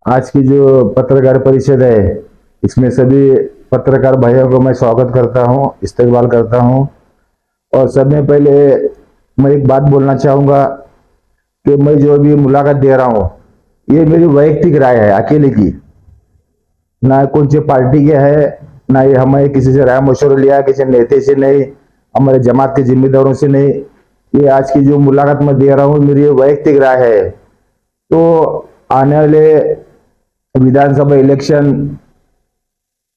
आज की जो पत्रकार परिषद है, इसमें सभी पत्रकार भाइयों को मैं स्वागत करता हूं, इस्तकबाल करता हूं। और सब में पहले मैं एक बात बोलना चाहूंगा कि मैं जो भी मुलाकात दे रहा हूं, ये मेरी वैयक्तिक राय है, अकेले की। ना कौन सी पार्टी के है, ना ये हमें किसी से राय मशवरा लिया, किसी नेता से नहीं, हमारे जमात के जिम्मेदारों से नहीं। ये आज की जो मुलाकात मैं दे रहा हूँ, मेरी वैयक्तिक राय है। तो आने वाले विधानसभा इलेक्शन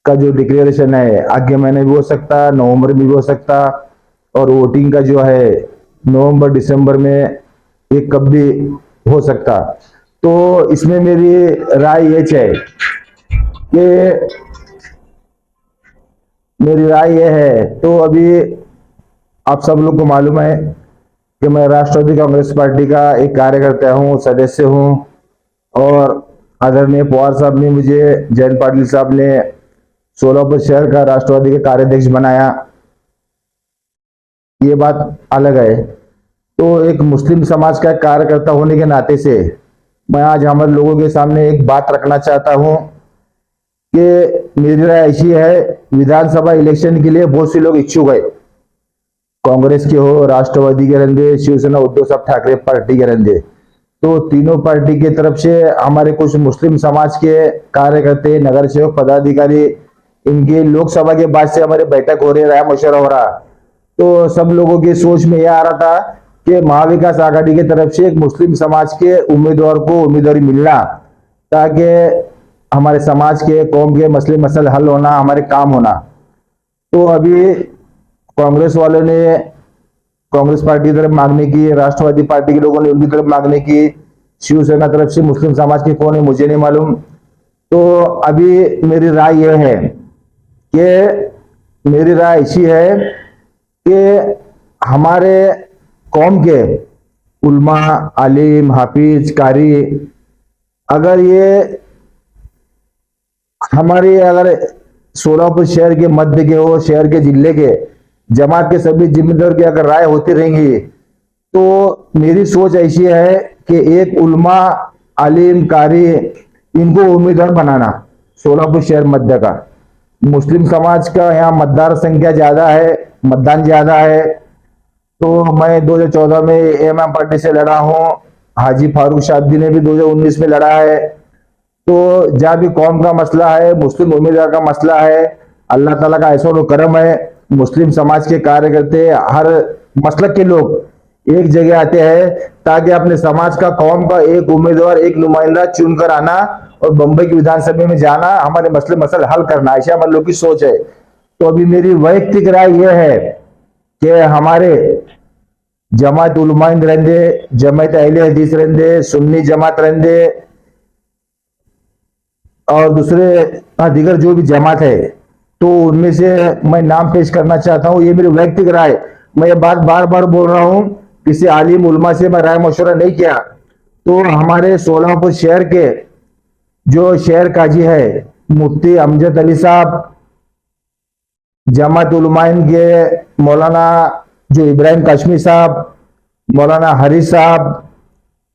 का जो डिक्लेरेशन है, अगले महीने भी हो सकता, नवंबर में भी हो सकता। और वोटिंग का जो है नवंबर दिसंबर में, ये कब भी हो सकता। तो इसमें मेरी राय ये है कि मेरी राय ये है, तो अभी आप सब लोग को मालूम है कि मैं राष्ट्रवादी कांग्रेस पार्टी का एक कार्यकर्ता हूँ, सदस्य हूँ। और आदरणीय पवार साहब ने मुझे, जयंत पाटिल साहब ने सोलापुर शहर का राष्ट्रवादी के कार्याध्यक्ष बनाया, ये बात अलग है। तो एक मुस्लिम समाज का कार्यकर्ता होने के नाते से मैं आज हमारे लोगों के सामने एक बात रखना चाहता हूं कि मेरी राय ऐसी है, विधानसभा इलेक्शन के लिए बहुत से लोग इच्छुक है, कांग्रेस के हो, राष्ट्रवादी के रहंदे, शिवसेना उद्धव साहब ठाकरे पार्टी के रहंदे। तो तीनों पार्टी की तरफ से हमारे कुछ मुस्लिम समाज के कार्यकर्ते, नगर सेवक, पदाधिकारी, इनके लोकसभा के बाद से हमारे बैठक हो रही, राय मशवरा हो रहा। तो सब लोगों की सोच में यह आ रहा था कि महाविकास आघाड़ी की तरफ से एक मुस्लिम समाज के उम्मीदवार को उम्मीदवारी मिलना, ताकि हमारे समाज के, कौम के मसले मसल हल होना, हमारे काम होना। तो अभी कांग्रेस वालों ने कांग्रेस पार्टी की तरफ मांगने की, राष्ट्रवादी पार्टी के लोगों ने उनकी तरफ मांगने की, शिवसेना तरफ से, मुस्लिम समाज के कौन है मुझे नहीं मालूम। तो अभी मेरी राय यह है कि मेरी राय ऐसी है कि हमारे कौम के उल्मा, आलिम, हाफिज, कारी, अगर ये हमारे अगर सोलापुर शहर के मध्य के हो, शहर के जिले के जमात के सभी जिम्मेदार की अगर राय होती रहेंगी, तो मेरी सोच ऐसी है कि एक उल्मा, आलिम, कारी, इनको उम्मीदवार बनाना सोलापुर शहर मध्य का। मुस्लिम समाज का यहाँ मतदार संख्या ज्यादा है, मतदान ज्यादा है। तो मैं 2014 में एमएम पार्टी से लड़ा हूँ, हाजी फारूक शादी ने भी 2019 में लड़ा है। तो जहाँ भी कौम का मसला है, मुस्लिम उम्मीदवार का मसला है, अल्लाह ताला का ऐसा करम है, मुस्लिम समाज के कार्यकर्ते, हर मसलक के लोग एक जगह आते हैं, ताकि अपने समाज का, कौम का एक उम्मीदवार, एक नुमाइंदा चुनकर आना और बंबई की विधानसभा में जाना, हमारे मसले मसल हल करना, ऐसा हमारे लोग की सोच है। तो अभी मेरी वैयक्तिक राय यह है कि हमारे जमात उलमाइंद रहंदे, जमात अहले हदीस रहंदे, सुन्नी जमात रहंदे, और दूसरे दीगर जो भी जमात है, तो उनमें से मैं नाम पेश करना चाहता हूं। ये मेरी वैयक्तिक राय, मैं ये बात बार बार बोल रहा हूं, किसी आलिम उलमा से मैं राय मशवरा नहीं किया। तो हमारे सोलापुर शहर के जो शहर काजी है, मुफ्ती अमजद अली साहब, जमात उलमाइन के मौलाना जो इब्राहिम कश्मीर साहब, मौलाना हरीश साहब,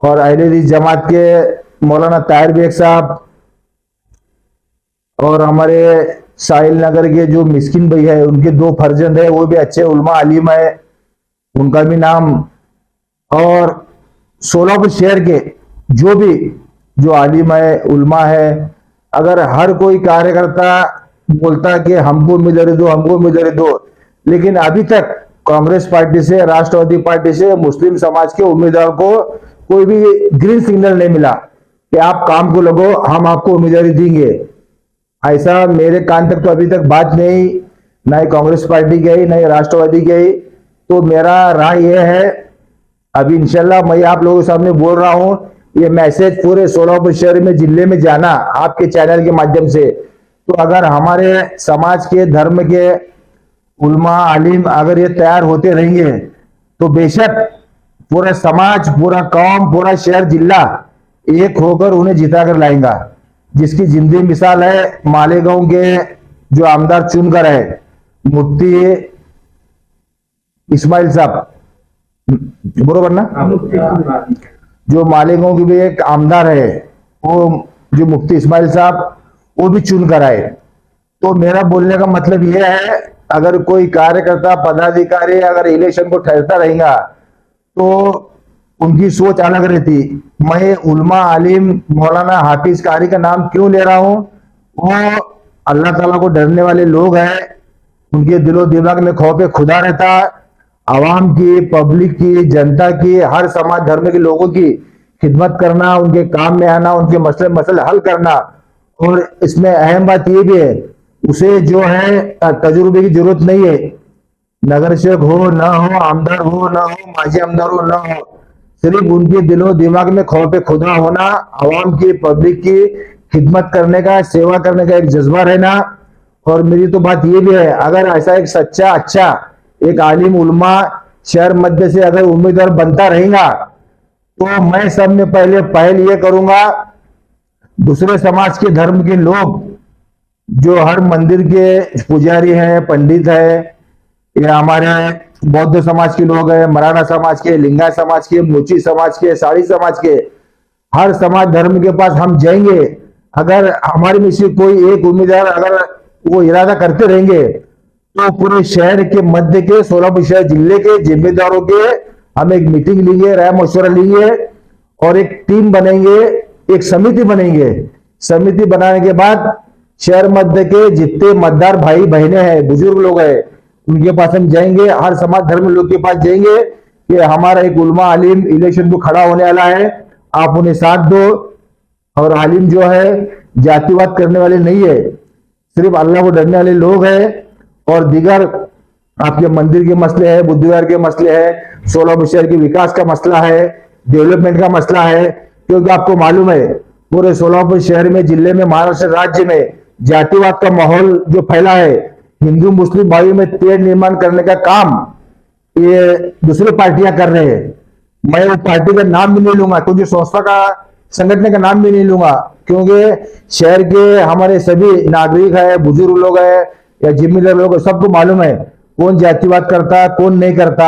और अहले हदीस जमात के मौलाना ताहिर बेग साहब, और हमारे साहिल नगर के जो मिस्किन भाई है, उनके दो फर्जंद है, वो भी अच्छे उलमा आलिम है, उनका भी नाम। और सोलापुर शहर के जो भी जो आलिम है, उलमा है, अगर हर कोई कार्यकर्ता बोलता कि हमको उम्मीदवारी दो, हमको उम्मीदवारी दो, लेकिन अभी तक कांग्रेस पार्टी से, राष्ट्रवादी पार्टी से मुस्लिम समाज के उम्मीदवार को कोई भी ग्रीन सिग्नल नहीं मिला कि आप काम को लगो, हम आपको उम्मीदवारी देंगे। ऐसा मेरे कान तक तो अभी तक बात नहीं, ना ही कांग्रेस पार्टी की आई, ना ही राष्ट्रवादी की आई। तो मेरा राय यह है, अभी इंशाल्लाह मैं आप लोगों के सामने बोल रहा हूं, ये मैसेज पूरे सोलापुर शहर में, जिले में जाना आपके चैनल के माध्यम से। तो अगर हमारे समाज के, धर्म के उल्मा, आलिम अगर ये तैयार होते रहेंगे, तो बेशक पूरा समाज, पूरा कौम, पूरा शहर, जिला एक होकर उन्हें जिता कर लाएगा। जिसकी जिंदी मिसाल है मालेगांव के जो आमदार चुनकर है, मुफ्ती इस्माइल साहब, बरोबर ना, जो मालेगांव की भी एक आमदार है, वो जो मुफ्ती इस्माइल साहब, वो भी चुन कर आए। तो मेरा बोलने का मतलब यह है, अगर कोई कार्यकर्ता पदाधिकारी अगर इलेक्शन को ठहरता रहेगा तो उनकी सोच अलग रहती। मैं उलमा आलिम मौलाना हाफिज कारी का नाम क्यों ले रहा हूं? वो अल्लाह ताला को डरने वाले लोग हैं, उनके दिलो दिमाग में खौफ खुदा रहता। आवाम की, पब्लिक की, जनता की, हर समाज धर्म के लोगों की खिदमत करना, उनके काम में आना, उनके मसले मसले हल करना। और इसमें अहम बात यह भी है, उसे जो है तजुर्बे की जरूरत नहीं है। नगर सेवक हो ना हो, आमदार हो ना हो, माजी आमदार हो ना हो, सिर्फ उनके दिलो दिमाग में खौफ खुदा होना, आवाम की, पब्लिक की खिदमत करने का, सेवा करने का एक जज्बा रहना। और मेरी तो बात ये भी है, अगर ऐसा एक सच्चा अच्छा एक आलिम उलमा शहर मध्य से अगर उम्मीदवार बनता रहेगा तो मैं सब में पहले पहल ये करूंगा, दूसरे समाज के धर्म के लोग जो हर मंदिर के पुजारी हैं, पंडित है, या हमारे बौद्ध समाज के लोग हैं, मराठा समाज के, लिंगायत समाज के, मोची समाज के, साड़ी समाज के, हर समाज धर्म के पास हम जाएंगे। अगर हमारे में से कोई एक उम्मीदवार अगर वो इरादा करते रहेंगे तो पूरे शहर के मध्य के, सोलापुर शहर जिले के जिम्मेदारों के हम एक मीटिंग लेंगे, राय मशवरा लेंगे और एक टीम बनेंगे, एक समिति बनेंगे। समिति बनाने के बाद शहर मध्य के जितने मतदार भाई बहने हैं, बुजुर्ग लोग हैं, उनके पास हम जाएंगे, हर समाज धर्म लोग के पास जाएंगे कि हमारा एक उलमा आलिम इलेक्शन को खड़ा होने वाला है, आप उन्हें साथ दो। और आलिम जो है जातिवाद करने वाले नहीं है, सिर्फ अल्लाह को डरने वाले लोग हैं। और दीगर आपके मंदिर के मसले है, बुद्धविहार के मसले है, सोलापुर शहर के विकास का मसला है, डेवलपमेंट का मसला है। क्योंकि आपको मालूम है पूरे सोलापुर शहर में, जिले में, महाराष्ट्र राज्य में जातिवाद का माहौल जो फैला है, हिंदू मुस्लिम भाइयों में तेड़ निर्माण करने का काम ये दूसरी पार्टियां कर रहे हैं। मैं वो पार्टी का नाम भी नहीं लूंगा, क्योंकि संस्था का, संगठन का नाम भी नहीं लूंगा, क्योंकि शहर के हमारे सभी नागरिक है, बुजुर्ग लोग है या जिम्मेदार लोग, सबको मालूम है कौन जातिवाद करता, कौन नहीं करता,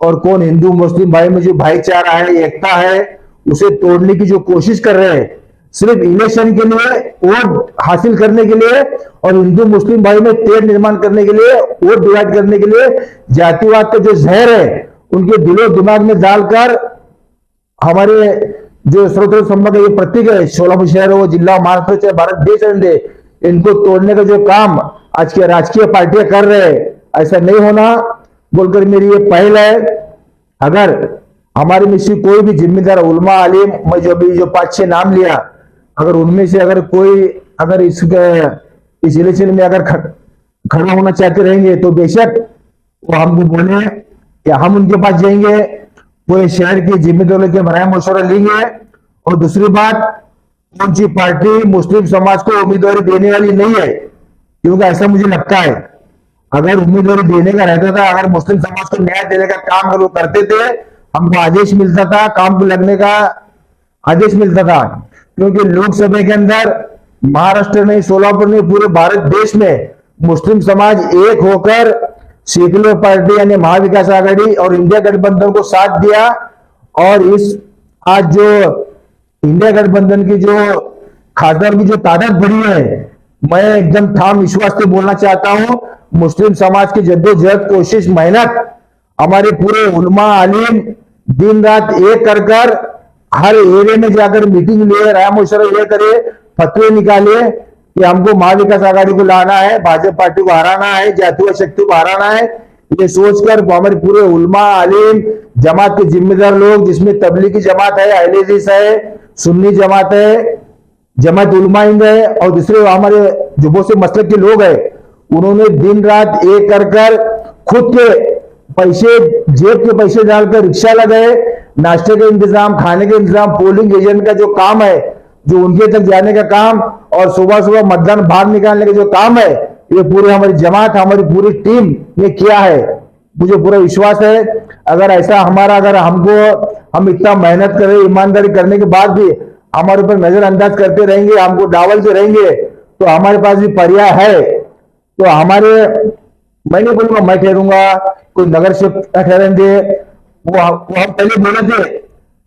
और कौन हिंदू मुस्लिम भाई में जो भाईचारा है, एकता है, उसे तोड़ने की जो कोशिश कर रहे हैं सिर्फ इलेक्शन के लिए, वोट हासिल करने के लिए, और हिंदू मुस्लिम भाई में तेड़ निर्माण करने के लिए, वोट डिवाइड करने के लिए, जातिवाद का जो जहर है उनके दिलो दिमाग में डालकर हमारे जो सर्वोत्तम संभव का ये प्रतीक है, सोलापुर शहर हो, जिला, महाराष्ट्र, चाहे भारत देश रहने, इनको तोड़ने का जो काम आज के राजकीय पार्टियां कर रहे हैं, ऐसा नहीं होना बोलकर मेरी ये पहल है। अगर हमारे में से कोई भी जिम्मेदार उलमा आलिम, मैं जो भी जो 5-6 नाम लिया, अगर उनमें से अगर कोई अगर इस इलेक्शन में अगर खड़ा होना चाहते रहेंगे तो बेशक वो हमको बोले कि हम उनके पास जाएंगे, पूरे शहर के जिम्मेदारों के राय मशवरा लेंगे। और दूसरी बात, कौन सी पार्टी मुस्लिम समाज को उम्मीदवारी देने वाली नहीं है, क्योंकि ऐसा मुझे लगता है अगर उम्मीदवारी देने का रहता था, अगर मुस्लिम समाज को न्याय देने का काम अगर वो करते थे, हमको आदेश मिलता था, काम को लगने का आदेश मिलता था। क्योंकि लोकसभा के अंदर महाराष्ट्र नहीं, सोलापुर नहीं, पूरे भारत देश में मुस्लिम समाज एक होकर सेक्युलर पार्टी यानी महाविकास आघाड़ी और इंडिया गठबंधन को साथ दिया। और इस आज जो इंडिया गठबंधन की जो खासदार की जो तादाद बढ़ी है, मैं एकदम ठाम विश्वास से बोलना चाहता हूं, मुस्लिम समाज की जद्दोजहद, कोशिश, मेहनत, हमारे पूरे उलमा आलिम दिन रात एक कर हर एरिया में जाकर मीटिंग लिए, राय मशवरा ये करे, फतवे निकाले कि हमको महाविकास आघाड़ी को लाना है, भाजपा पार्टी को हराना है, जातीय शक्ति को हराना है। ये सोचकर हमारे पूरे उलमा आलिम जमात के जिम्मेदार लोग, जिसमें तबलीगी जमात है, अहले हदीस है, सुन्नी जमात है, जमात उलमा हिंद है, और दूसरे हमारे जो बहुत से मसलक के लोग हैं, उन्होंने दिन रात एक कर खुद के पैसे, जेब के पैसे डालकर रिक्शा लगाए, नाश्ते का इंतजाम, खाने का इंतजाम, पोलिंग एजेंट का जो काम है, जो उनके तक जाने का काम, और सुबह सुबह मतदान बाहर निकालने का जो काम है, ये पूरे हमारी जमात, हमारी पूरी टीम ने किया है। मुझे पूरा विश्वास है अगर ऐसा हमारा, अगर हमको, हम इतना मेहनत करें, ईमानदारी करने के बाद भी हमारे ऊपर नजरअंदाज करते रहेंगे, हमको डावलते रहेंगे, तो हमारे पास भी पर्याय है। तो हमारे, मैं नहीं बोलूंगा मैं ठहरूंगा, कोई नगर से ठहरेंगे, वो हम पहले बोले थे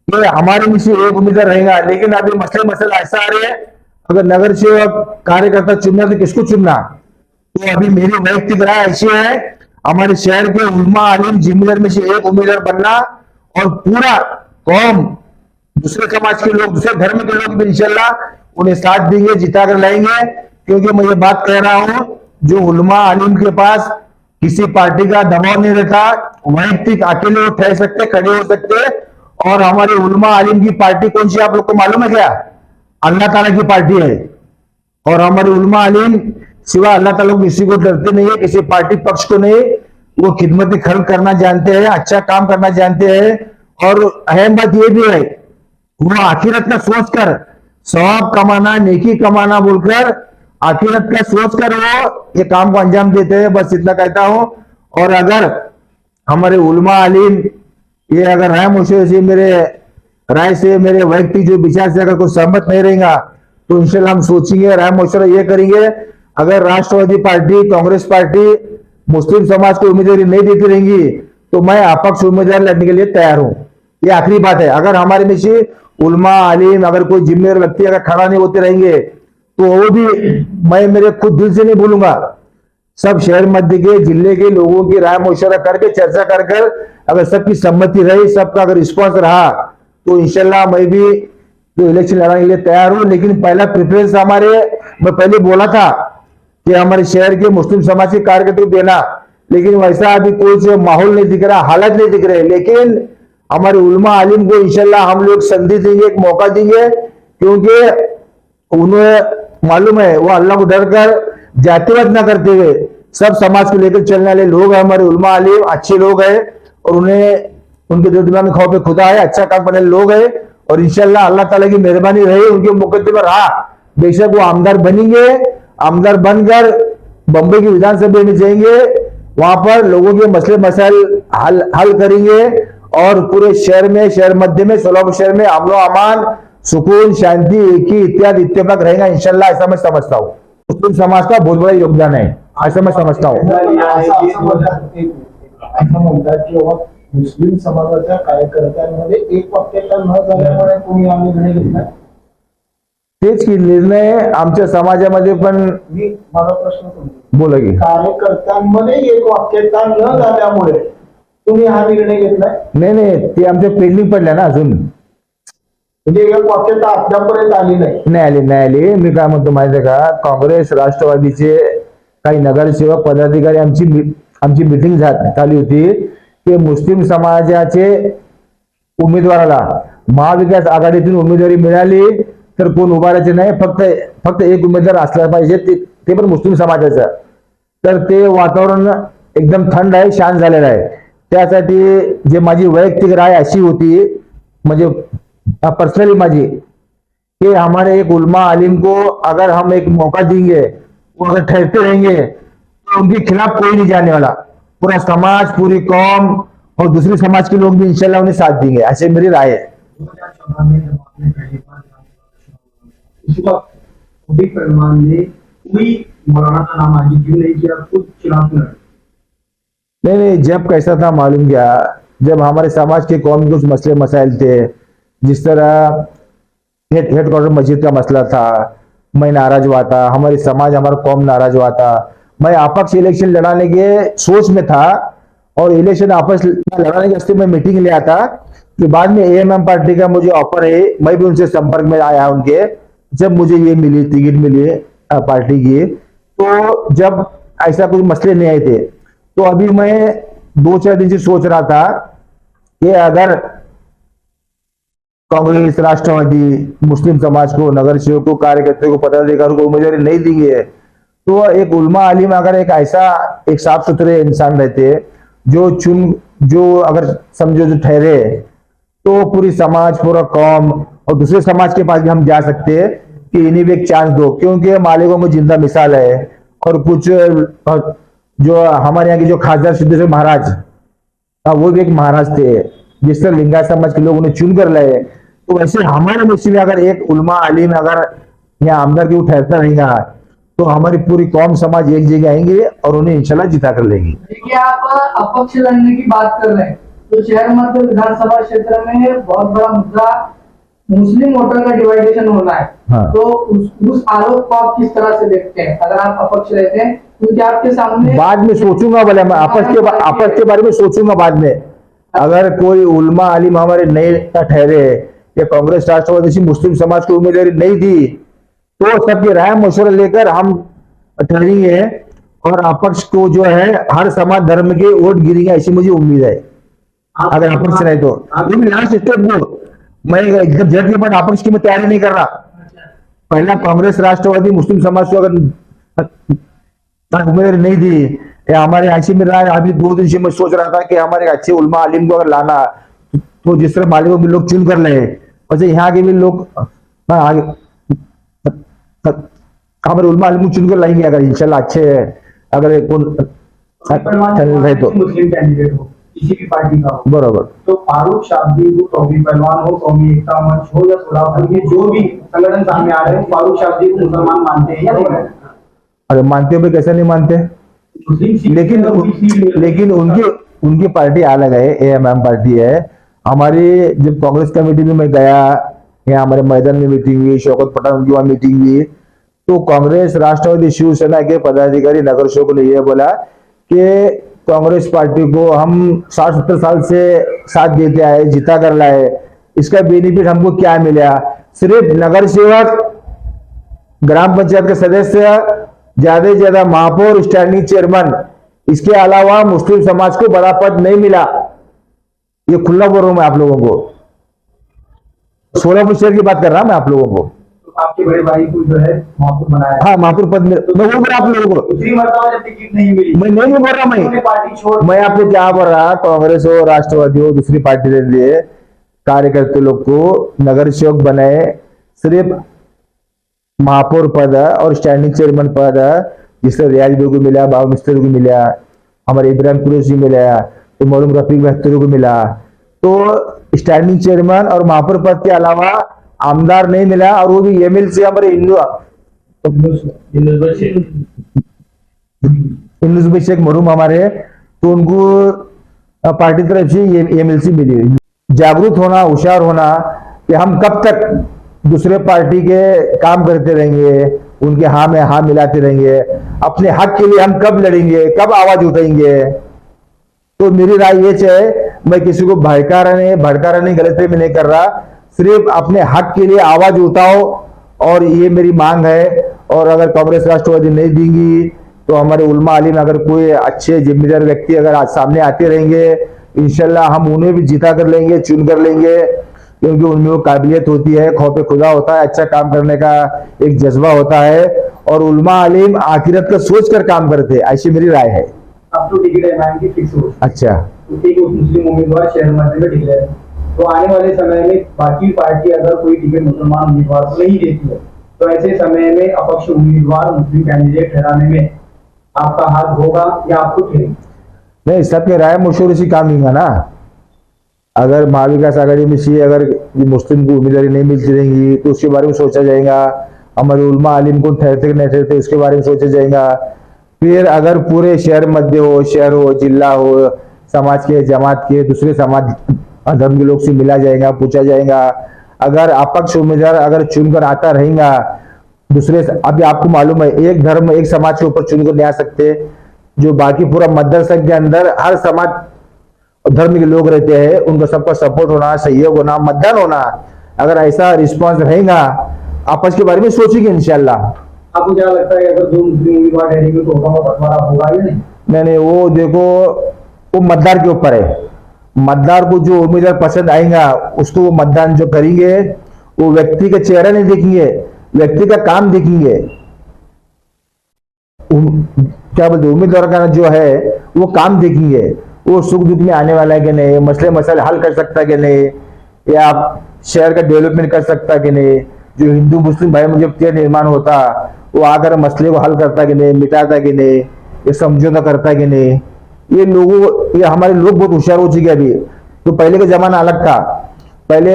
कि हमारे में से एक उम्मीदवार रहेगा, लेकिन अभी मसला ऐसा आ रहे हैं, अगर नगर सेवक कार्यकर्ता चुनना तो किसको चुनना? तो अभी मेरी वैयक्तिक राय ऐसी है, हमारे शहर के उलमा आलिम जिम्मेदार में से एक उम्मीदवार बनना और पूरा कौम, दूसरे समाज के लोग, दूसरे धर्म के लोग भी इंशाल्लाह उन्हें साथ देंगे, जिता कर लाएंगे। क्योंकि मैं ये बात कह रहा हूं, जो उलमा आलिम के पास किसी पार्टी का दबाव नहीं रहता, वैयक्तिक अकेले वो ठहर सकते, खड़े हो सकते। और हमारे उलमा आलिम की पार्टी कौन सी आप लोग को मालूम है क्या? अल्लाह ताला की पार्टी है। और हमारे उलमा आलिम सिवा अल्लाह ताला को किसी को डरते नहीं है, किसी पार्टी पक्ष को नहीं। वो खिदमत खल्क करना जानते हैं, अच्छा काम करना जानते हैं। और अहम बात यह भी है, वो आखिरत का सोच कर, सवाब कमाना, नेकी कमाना बोलकर आखिरत का सोच कर वो ये काम को अंजाम देते हैं। बस इतना कहता हूं। और अगर हमारे उलमा आलिम ये अगर राय मशवरे से, मेरे राय से, मेरे वैयक्तिक जो विचार से अगर कोई सहमत नहीं रहेगा तो इंशाल्लाह हम सोचेंगे, राय मशवरा ये करेंगे। अगर राष्ट्रवादी पार्टी, कांग्रेस पार्टी मुस्लिम समाज को उम्मीदवारी नहीं देती रहेंगी तो मैं अपक्ष उम्मीदवार लड़ने के लिए तैयार हूं। ये आखिरी बात है। अगर हमारे में से उलमा आलिम अगर कोई जिम्मेदार व्यक्ति अगर खड़ा नहीं होते रहेंगे तो वो भी मैं मेरे खुद दिल से नहीं भूलूंगा। सब शहर मध्य के जिले के लोगों की राय मशवरा करके, चर्चा कर कर अगर सबकी सम्मति रही, सबका अगर रिस्पॉन्स रहा तो इंशाल्लाह मैं भी जो इलेक्शन लड़ने के लिए तैयार हूं। लेकिन पहला प्रेफरेंस हमारे, मैं पहले बोला था कि हमारे शहर के मुस्लिम समाज के कार्यकर्ता को देना, लेकिन वैसा अभी कोई माहौल नहीं दिख रहा, हालत नहीं दिख रहे। लेकिन हमारे उलमा आलिम को इंशाल्लाह हम लोग संधि देंगे, एक मौका देंगे। क्योंकि उन्हें मालूम है वो अल्लाह को डर कर जातिवाद ना करते हुए सब समाज को लेकर चलने वाले लोग हैं। हमारे उलमा आलिम अच्छे लोग हैं और उन्हें उनके दिल में खौफ खुदा है, अच्छा काम करने लोग हैं। और इंशाल्लाह अल्लाह ताला की मेहरबानी रही, उनके मुकद्दमे में रहा, बेशक वो आमदार बनेंगे। आमदार बनकर बम्बई की विधानसभा में जाएंगे, वहां पर लोगों के मसले मसाइल हल करेंगे और पूरे शहर में, शहर मध्य में, सोलापुर शहर में अमनो अमान, सुकून, शांति, एकी इत्यादि इत्तेफाक रहेगा इंशाल्लाह। ऐसा मैं समझता हूँ। मुस्लिम समाज का बहुत बड़ा योगदान है, ऐसा मैं समझता हूँ। मुस्लिम समाजाच्या कार्यकर्त्यांमध्ये एक वाक्यता न झाल्यामुळे कोणी हा निर्णय घेतला? तेच की निर्णय आमच्या समाजामध्ये पण माझा प्रश्न बोला की कार्यकर्त्यांमध्ये एक वाक्यता न झाल्यामुळे तुम्ही हा निर्णय घेतलाय? नाही, ते आमच्या पेंडिंग पडल्या ना अजून, म्हणजे एक वाक्यता अद्यापर्यंत आली नाही आली। मी काय म्हणतो माहिती आहे का, काँग्रेस राष्ट्रवादीचे काही नगरसेवक पदाधिकारी आमची मिटिंग झाली होती की मुस्लिम समाजाचे उमेदवाराला महाविकास आघाडीतून उमेदवारी मिळाली तर कोण उभारायचे नाही, फक्त एक उमेदवार असला पाहिजे, ते पण मुस्लिम समाजाचा। तर ते वातावरण एकदम थंड आहे, शांत झालेलं आहे। त्यासाठी जे माझी वैयक्तिक राय अशी होती, म्हणजे पर्सनली माझी, कि हमारे एक उलमा आलिम को अगर हम एक मौका देंगे, वो अगर ठहरते रहेंगे तो उनके खिलाफ कोई नहीं जाने वाला। पूरा समाज, पूरी कौम और दूसरे समाज के लोग भी इंशाल्लाह उन्हें साथ देंगे, ऐसे मेरी राय है। नहीं, जब कैसा था मालूम क्या, जब हमारे समाज के कौम के कुछ मसले मसाइल थे, जिस तरह हेडक्वार्टर मस्जिद का मसला था, मैं नाराज हुआ था, हमारे समाज, हमारा कौम नाराज हुआ था। मैं अपक्ष इलेक्शन लड़ाने के सोच में था और इलेक्शन आपस लड़ाने के वास्ते मैं मीटिंग लिया था। फिर बाद में एएमएम पार्टी का मुझे ऑफर है, मैं भी उनसे संपर्क में आया उनके, जब मुझे ये मिली, टिकट मिली पार्टी की, तो जब ऐसा कुछ मसले नहीं आए थे तो अभी मैं 2-4 दिन से सोच रहा था कि अगर कांग्रेस, राष्ट्रवादी मुस्लिम समाज को, नगर सेवक को, कार्यकर्ताओं को, पदाधिकारियों को उम्मीदवारी नहीं देंगे तो एक उलमा आलिम अगर एक ऐसा एक साफ सुथरे इंसान रहते जो अगर समझो जो ठहरे तो पूरी समाज, पूरा कौम और दूसरे समाज के पास भी हम जा सकते हैं कि इन्हें भी एक चांस दो। क्योंकि मालिकों को जिंदा मिसाल है। और कुछ जो हमारे यहाँ के जो खासदार सिद्धेश्वर महाराज, वो भी एक महाराज थे, जिस तरह लिंगायत समाज के लोग उन्हें चुन कर लाए, तो वैसे हमारे मुस्लिम में अगर एक उलमा आलिम अगर यहाँ आमदार के ठहरता रहेगा तो हमारी पूरी कौम समाज एक जगह आएंगे और उन्हें इंशाल्लाह जिता कर लेंगे। देखिए, आप अपक्ष लड़ने की बात कर रहे हैं तो शहर मध्य विधानसभा क्षेत्र में बहुत बड़ा मुद्दा मुस्लिम वोटर का डिवाइडेशन होना है, हाँ। तो उस आरोप को आप किस तरह से देखते हैं अगर आप अपक्ष रहते हैं, क्योंकि आपके सामने बाद में सोचूंगा, बोले मैं आपस के बारे में सोचूंगा बाद में। अगर कोई उलमा आलिम हमारे नए ठहरे या कांग्रेस राष्ट्रवादी मुस्लिम समाज को उम्मीदवारी नहीं दी तो सबकी राय मशवरा लेकर हम ठहरेंगे और अपक्ष को जो है हर समाज धर्म के वोट गिरेंगे, ऐसी मुझे उम्मीद है। अगर अपक्ष रहे तो लास्ट स्टेप को मैं एकदम जज के बाद अपक्ष की मैं तैयारी नहीं कर रहा। पहला कांग्रेस राष्ट्रवादी मुस्लिम समाज को अगर उम्मीदवारी नहीं दी या हमारे ऐसी में रहा, अभी 2 दिन से मैं सोच रहा था कि हमारे अच्छे उलमा आलिम को अगर लाना तो जिस तरह मालिकों के लोग चुन कर ले वैसे यहाँ के भी लोग आगे हमारे उलमा आलिम को चुन कर लाएंगे अगर इंशाल्लाह अच्छे अगर चल रहे तो मुस्लिम कैंडिडेट हो किसी भी पार्टी का हो, बराबर। तो फारूक शाब्दी हो, कौमी पहलवान हो, कौमी एकता मंच हो या सोलापुर के जो भी संगठन सामने आ रहे हैं, फारूक शाब्दी को मुसलमान मानते हैं या नहीं? अरे मानते हो कैसे नहीं मानते, लेकिन उनकी पार्टी अलग है, एएमएम पार्टी है। हमारी जब कांग्रेस कमेटी में मैं गया या हमारे मैदान में मीटिंग हुई, शौकत पठान उनकी वहां मीटिंग हुई, तो कांग्रेस राष्ट्रवादी शिवसेना के पदाधिकारी नगर सेवकों ने यह बोला कि कांग्रेस पार्टी को हम 60-70 साल से साथ देते आए, जीता कर लाए, इसका बेनिफिट हमको क्या मिला? सिर्फ नगर सेवक, ग्राम पंचायत के सदस्य, ज्यादा से ज्यादा महापौर, स्टैंडिंग चेयरमैन, इसके अलावा मुस्लिम समाज को बड़ा पद नहीं मिला। ये खुला बोल रहा हूं मैं आप लोगों को, 16 शहर की बात कर रहा मैं आप लोगों को। आपके बड़े भाई को जो है महापौर बनाया, हाँ महापौर पद में मैं बोल रहा आप लोगों को, दूसरी मर्तबा जब टिकट नहीं मिली, मैं नहीं बोल रहा, उन्होंने पार्टी छोड़, मैं आपको क्या बोल रहा, कांग्रेस हो, राष्ट्रवादी हो, दूसरी पार्टी के लिए कार्यकर्ता लोग को नगर सेवक बनाए, सिर्फ महापौर पद और स्टैंडिंग चेयरमैन पद जिससे रियाज को मिला, बाबा मिस्त्री को मिला, हमारे इब्राहिम कुरैशी मिला, तो मौलूम रफीक बहत्तरी को मिला, तो स्टैंडिंग चेयरमैन और महापौर पद के अलावा आमदार नहीं मिला, और वो भी एमएलसी हमारे शेख मरूम हमारे, तो उनको पार्टी तरफ से एमएलसी मिली। जागरूक होना, होशियार होना कि हम कब तक दूसरे पार्टी के काम करते रहेंगे, उनके हाँ में हाँ मिलाते रहेंगे, अपने हक के लिए हम कब लड़ेंगे, कब आवाज उठाएंगे। तो मेरी राय ये है, मैं किसी को भड़का नहीं गलत में नहीं कर रहा, सिर्फ अपने हक के लिए आवाज उठाओ, और ये मेरी मांग है। और अगर कांग्रेस राष्ट्रवादी नहीं देंगी तो हमारे उलमा आलिम अगर कोई अच्छे जिम्मेदार व्यक्ति अगर आज सामने आते रहेंगे, इंशाल्लाह हम उन्हें भी जीता कर लेंगे, चुन कर लेंगे, क्योंकि उनमें वो काबिलियत होती है, खौफ खुदा होता है, अच्छा काम करने का एक जज्बा होता है, और उलमा आलिम आखिरत का सोच कर काम करते हैं, ऐसी मेरी राय है। अब तो टिकट एमआईएम की फिक्स हो, अच्छा, तो एक मुस्लिम उम्मीदवार शहर मध्य में डिक्लेयर है, तो आने वाले समय में बाकी पार्टी अगर कोई टिकट मुसलमान उम्मीदवार को नहीं देती है, तो ऐसे समय में अपक्ष उम्मीदवार मुस्लिम कैंडिडेट ठहराने में आपका हाथ होगा या आपको ठहरेगा? नहीं, सबके राय मशहूर इसी काम ही ना। अगर महाविकास आघाड़ी में से अगर मुस्लिम को उम्मीदवारी नहीं मिलती रहेंगी तो उसके बारे में सोचा जाएगा, हमारे उलमा आलिम को ठहरते नहीं ठहरते उसके बारे में सोचा जाएगा। फिर अगर पूरे शहर मध्य हो, शहर हो, जिला हो, समाज के, जमात के, दूसरे समाज धर्म के लोग से मिला जाएगा, पूछा जाएगा। अगर अपक्ष उम्मीदवार अगर चुनकर आता रहेगा दूसरे, अभी आपको मालूम है एक धर्म एक समाज के ऊपर चुनकर नहीं आ सकते, जो बाकी पूरा मतदार संघ के अंदर हर समाज धर्म के लोग रहते हैं, उनका सबका सपोर्ट होना, सहयोग होना, मतदान होना। अगर ऐसा रिस्पांस रहेगा, आपस के बारे में सोचेंगे इंशाल्लाह। आपको क्या लगता है अगर 2 मुस्लिम उम्मीदवार ठहरेंगे तो बंटवारा होगा या नहीं? नहीं, वो देखो वो मतदार के ऊपर है। मतदार को जो उम्मीदवार पसंद आएगा उसको वो मतदान जो करेंगे, वो व्यक्ति का चेहरा नहीं देखेंगे, व्यक्ति का काम देखेंगे। क्या बोलते उम्मीदवार का जो है वो काम देखेंगे, वो सुख दुख में आने वाला है कि नहीं, मसले मसाले हल कर सकता है कि नहीं, या आप शहर का डेवलपमेंट कर सकता है कि नहीं, जो हिंदू मुस्लिम भाई मुझे जब निर्माण होता वो आकर मसले को हल करता कि नहीं, मिटाता कि नहीं, ये समझौता करता कि नहीं। ये हमारे लोग बहुत होशियार हो चुके अभी। तो पहले का जमाना अलग था, पहले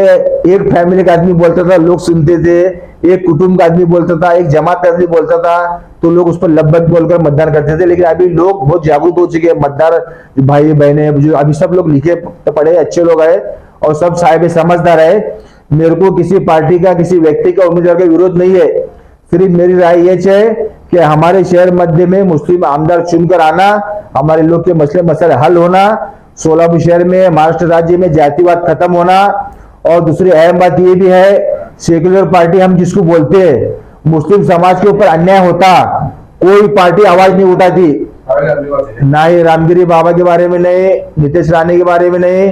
एक फैमिली का आदमी बोलता था, लोग सुनते थे, एक कुटुंब का आदमी बोलता था, एक जमात का आदमी बोलता था, तो लोग उस पर लब्बत बोलकर मतदान करते थे। लेकिन अभी लोग बहुत जागरूक हो चुके हैं, मतदार भाई बहने जो अभी सब लोग लिखे पढ़े अच्छे लोग है और सब साहिब समझदार है। मेरे को किसी पार्टी का किसी व्यक्ति का उम्मीदवार का विरोध नहीं है। सिर्फ मेरी राय ये है कि हमारे शहर मध्य में मुस्लिम आमदार चुनकर आना, हमारे लोग के मसले मसले हल होना, सोलापुर शहर में महाराष्ट्र राज्य में जातिवाद खत्म होना। और दूसरी अहम बात ये भी है, सेक्युलर पार्टी हम जिसको बोलते हैं, मुस्लिम समाज के ऊपर अन्याय होता कोई पार्टी आवाज नहीं उठाती, ना ही रामगिरी बाबा के बारे में नहीं, नीतीश राणे के बारे में नहीं,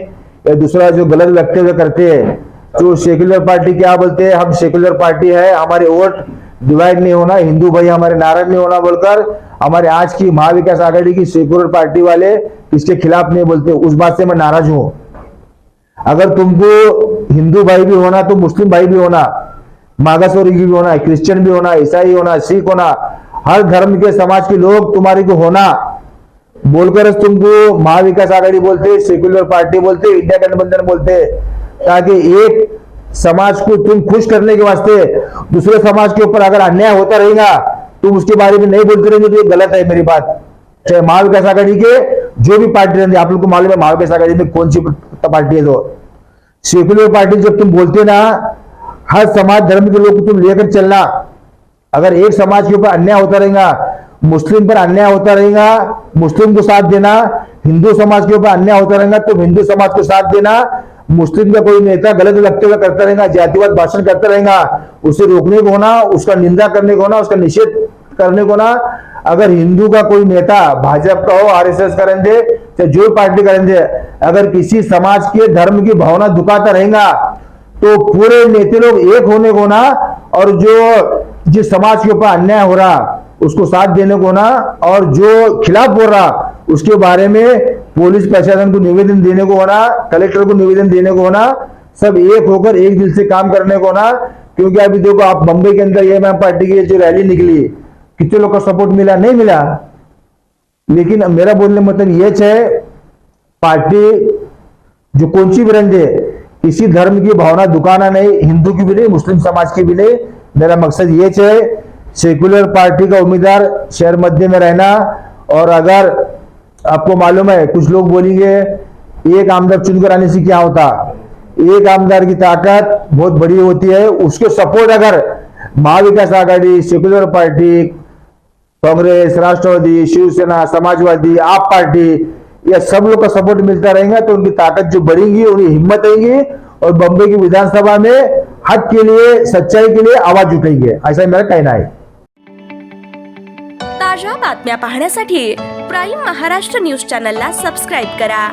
या दूसरा जो गलत वक्तव्य करते हैं। जो सेक्युलर पार्टी क्या बोलते हैं, हम सेक्युलर पार्टी है, हमारे वोट डिवाइड नहीं होना, हिंदू भाई हमारे नाराज नहीं होना बोलकर हमारे आज की महाविकास आघाड़ी की सेक्युलर पार्टी वाले इसके खिलाफ नहीं बोलते। उस बात से मैं नाराज हूं। अगर तुमको हिंदू भाई भी होना तो मुस्लिम भाई भी होना, मागासवर्गीय भी होना, क्रिश्चियन भी होना, ईसाई होना, सिख होना, हर धर्म के समाज के लोग तुम्हारे को होना बोलकर तुमको महाविकास आघाड़ी बोलते, सेक्युलर पार्टी बोलते, इंडिया गठबंधन बोलते, ताकि एक समाज को तुम खुश करने के वास्ते दूसरे समाज के ऊपर अगर अन्याय होता रहेगा तुम उसके बारे में नहीं बोलते रहेंगे तो ये गलत है मेरी बात। चाहे महाविकास आघाड़ी के जो भी पार्टी रहती है, आप लोग को मालूम है महाविकास आघाड़ी में कौन सी पार्टी है। तो सेक्युलर पार्टी जब तुम बोलते ना, हर समाज धर्म के लोग को तुम लेकर चलना। अगर एक समाज के ऊपर अन्याय होता रहेगा, मुस्लिम पर अन्याय होता रहेगा, मुस्लिम को साथ देना, हिंदू समाज के ऊपर अन्याय होता रहेगा तो हिंदू समाज को साथ देना, मुस्लिम का कोई नेता गलत वक्तव्य करता रहेगा, जातिवाद भाषण करता रहेगा, उसे रोकने को होना, उसका निंदा करने को होना, उसका निषेध करने को ना। अगर हिंदू का कोई नेता भाजपा का हो, आरएसएस का रहेंगे, चाहे जो पार्टी का रहेंगे, अगर किसी समाज के धर्म की भावना दुखाता रहेगा तो पूरे नेता लोग एक होने को ना, और जो जिस समाज के ऊपर अन्याय हो रहा उसको साथ देने को ना, और जो खिलाफ बोल रहा उसके बारे में पुलिस प्रशासन को निवेदन देने को होना, कलेक्टर को निवेदन देने को होना, सब एक होकर एक दिल से काम करने को ना। क्योंकि अभी देखो आप बंबई के अंदर ये पार्टी की जो रैली निकली, कितने लोग का सपोर्ट मिला, नहीं मिला। लेकिन मेरा बोलने मतलब ये है, पार्टी जो कौन सी भी रंगे, किसी धर्म की भावना दुखाना नहीं, हिंदू की भी नहीं, मुस्लिम समाज की भी नहीं। मेरा मकसद ये है सेक्युलर पार्टी का उम्मीदवार शहर मध्य में रहना। और अगर आपको मालूम है, कुछ लोग बोलेंगे एक आमदार चुनकर आने से क्या होता, एक आमदार की ताकत बहुत बड़ी होती है। उसके सपोर्ट अगर महाविकास आघाड़ी, सेक्युलर पार्टी, कांग्रेस, राष्ट्रवादी, शिवसेना, समाजवादी, आप पार्टी, यह सब लोग का सपोर्ट मिलता रहेगा तो उनकी ताकत जो बढ़ेगी, उनकी हिम्मत आएगी और बंबई की विधानसभा में हक के लिए, सच्चाई के लिए आवाज उठाएंगे, ऐसा मेरा कहना है। ताज्या बातम्या पाहण्यासाठी प्राईम महाराष्ट्र न्यूज चॅनलला सबस्क्राईब करा।